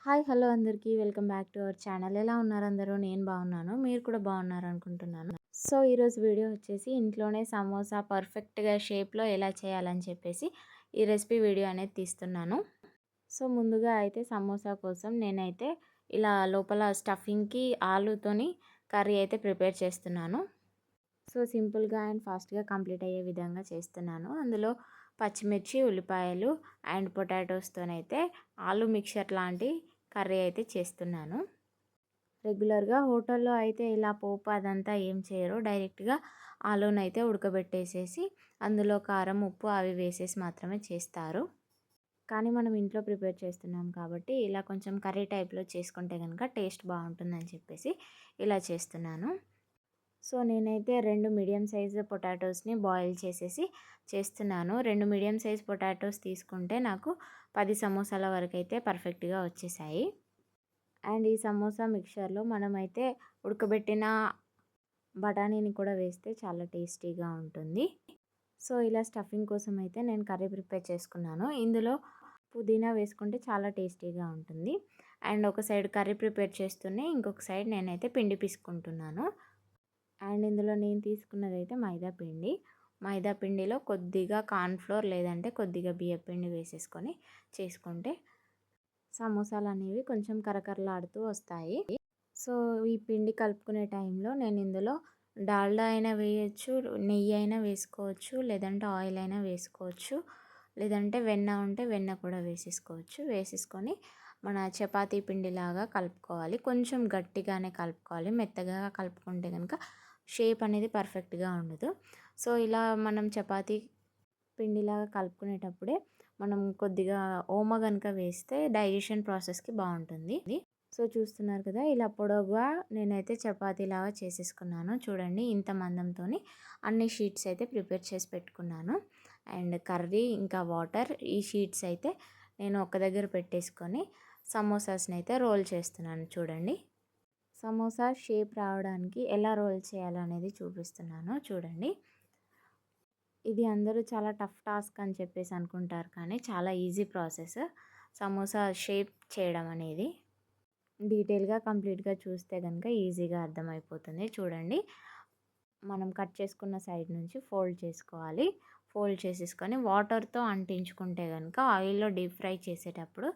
Hi hello అందరికీ welcome back to our channel. ఎలా ఉన్నారు అందరూ? నేను బాగున్నాను, మీరు కూడా బాగున్నారు అనుకుంటున్నాను. సో ఈరోజు వీడియో వచ్చేసి ఇంట్లోనే సమోసా పర్ఫెక్ట్గా షేప్లో ఎలా చేయాలని చెప్పేసి ఈ రెసిపీ వీడియో అనేది తీస్తున్నాను. సో ముందుగా అయితే సమోసా కోసం నేనైతే ఇలా లోపల స్టఫింగ్కి ఆలూతోని కర్రీ అయితే ప్రిపేర్ చేస్తున్నాను. సో సింపుల్గా అండ్ ఫాస్ట్గా కంప్లీట్ అయ్యే విధంగా చేస్తున్నాను. అందులో పచ్చిమిర్చి, ఉల్లిపాయలు అండ్ పొటాటోస్తోనైతే ఆలు మిక్చర్ లాంటి కర్రీ అయితే చేస్తున్నాను. రెగ్యులర్గా హోటల్లో అయితే ఇలా పోపు అదంతా ఏం చేయరు, డైరెక్ట్గా ఆలూనైతే ఉడకబెట్టేసేసి అందులో కారం, ఉప్పు అవి వేసేసి మాత్రమే చేస్తారు. కానీ మనం ఇంట్లో ప్రిపేర్ చేస్తున్నాం కాబట్టి ఇలా కొంచెం కర్రీ టైప్లో చేసుకుంటే కనుక టేస్ట్ బాగుంటుందని చెప్పేసి ఇలా చేస్తున్నాను. సో నేనైతే 2 మీడియం సైజు పొటాటోస్ని బాయిల్ చేసేసి చేస్తున్నాను. 2 మీడియం సైజ్ పొటాటోస్ తీసుకుంటే నాకు 10 సమోసాల వరకు అయితే పర్ఫెక్ట్గా వచ్చేసాయి. అండ్ ఈ సమోసా మిక్చర్లో మనమైతే ఉడకబెట్టిన బఠానీని కూడా వేస్తే చాలా టేస్టీగా ఉంటుంది. సో ఇలా స్టఫింగ్ కోసం అయితే నేను కర్రీ ప్రిపేర్ చేసుకున్నాను. ఇందులో పుదీనా వేసుకుంటే చాలా టేస్టీగా ఉంటుంది. అండ్ ఒక సైడ్ కర్రీ ప్రిపేర్ చేస్తూనే ఇంకొక సైడ్ నేనైతే పిండి పిసుకుంటున్నాను. అండ్ ఇందులో నేను తీసుకున్నది అయితే మైదా పిండి. మైదా పిండిలో కొద్దిగా కార్న్‌ఫ్లోర్ లేదంటే కొద్దిగా బియ్యం పిండి వేసేసుకొని చేసుకుంటే సమోసాలు అనేవి కొంచెం కరకరలాడుతూ వస్తాయి. సో ఈ పిండి కలుపుకునే టైంలో నేను ఇందులో డాల్డా అయినా వేయొచ్చు, నెయ్యి అయినా వేసుకోవచ్చు, లేదంటే ఆయిల్ అయినా వేసుకోవచ్చు, లేదంటే వెన్న ఉంటే వెన్న కూడా వేసేసుకోవచ్చు. వేసేసుకొని మన చపాతీ పిండిలాగా కలుపుకోవాలి. కొంచెం గట్టిగానే కలుపుకోవాలి, మెత్తగా కలుపుకుంటే కనుక షేప్ అనేది పర్ఫెక్ట్గా ఉండదు. సో ఇలా మనం చపాతీ పిండిలాగా కలుపుకునేటప్పుడే మనం కొద్దిగా ఓమ కనుక వేస్తే డైజెషన్ ప్రాసెస్కి బాగుంటుంది. సో చూస్తున్నారు కదా, ఇలా పొడవుగా నేనైతే చపాతీలాగా చేసేసుకున్నాను. చూడండి, ఇంత మందంతో అన్ని షీట్స్ అయితే ప్రిపేర్ చేసి పెట్టుకున్నాను. అండ్ కర్రీ ఇంకా వాటర్ ఈ షీట్స్ అయితే నేను ఒక దగ్గర పెట్టేసుకొని సమోసాస్ని అయితే రోల్ చేస్తున్నాను. చూడండి, సమోసా షేప్ రావడానికి ఎలా రోల్ చేయాలనేది చూపిస్తున్నాను. చూడండి, ఇది అందరూ చాలా టఫ్ టాస్క్ అని చెప్పేసి అనుకుంటారు, కానీ చాలా ఈజీ ప్రాసెస్ సమోసా షేప్ చేయడం అనేది. డీటెయిల్గా కంప్లీట్గా చూస్తే కనుక ఈజీగా అర్థమైపోతుంది. చూడండి, మనం కట్ చేసుకున్న సైడ్ నుంచి ఫోల్డ్ చేసుకోవాలి. ఫోల్డ్ చేసేసుకొని వాటర్తో అంటించుకుంటే కనుక ఆయిల్లో డీప్ ఫ్రై చేసేటప్పుడు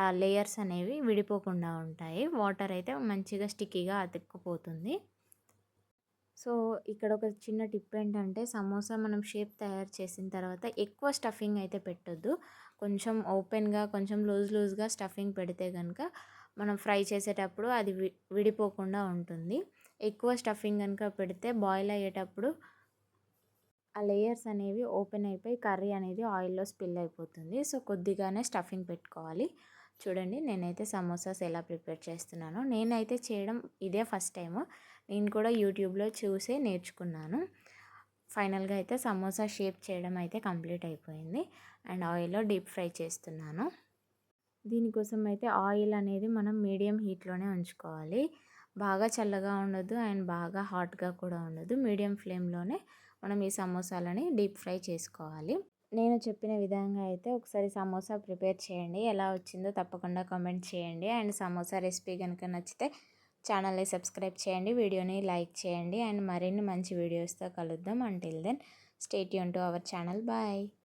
ఆ లేయర్స్ అనేవి విడిపోకుండా ఉంటాయి. వాటర్ అయితే మంచిగా స్టిక్కీగా అతుక్కుపోతుంది. సో ఇక్కడ ఒక చిన్న టిప్ ఏంటంటే, సమోసా మనం షేప్ తయారు చేసిన తర్వాత ఎక్కువ స్టఫింగ్ అయితే పెట్టొద్దు. కొంచెం ఓపెన్గా, కొంచెం లూజ్గా స్టఫింగ్ పెడితే కనుక మనం ఫ్రై చేసేటప్పుడు అది విడిపోకుండా ఉంటుంది. ఎక్కువ స్టఫింగ్ కనుక పెడితే బాయిల్ అయ్యేటప్పుడు ఆ లేయర్స్ అనేవి ఓపెన్ అయిపోయి కర్రీ అనేది ఆయిల్లో స్పిల్ అయిపోతుంది. సో కొద్దిగానే స్టఫింగ్ పెట్టుకోవాలి. చూడండి, నేనైతే సమోసాస్ ఎలా ప్రిపేర్ చేస్తున్నానో, నేనైతే చేయడం ఇదే ఫస్ట్ టైము. నేను కూడా యూట్యూబ్లో చూసే నేర్చుకున్నాను. ఫైనల్గా అయితే సమోసా షేప్ చేయడం అయితే కంప్లీట్ అయిపోయింది. అండ్ ఆయిల్లో డీప్ ఫ్రై చేస్తున్నాను. దీనికోసం అయితే ఆయిల్ అనేది మనం మీడియం హీట్లోనే ఉంచుకోవాలి. బాగా చల్లగా ఉండదు అండ్ బాగా హాట్గా కూడా ఉండదు. మీడియం ఫ్లేమ్లోనే మనం ఈ సమోసాలని డీప్ ఫ్రై చేసుకోవాలి. నేను చెప్పిన విధంగా అయితే ఒకసారి సమోసా ప్రిపేర్ చేయండి. ఎలా వచ్చిందో తప్పకుండా కామెంట్ చేయండి. అండ్ సమోసా రెసిపీ కనుక నచ్చితే ఛానల్ని సబ్స్క్రైబ్ చేయండి, వీడియోని లైక్ చేయండి. అండ్ మరిన్ని మంచి వీడియోస్తో కలుద్దాం. Until then stay tuned to our channel. Bye.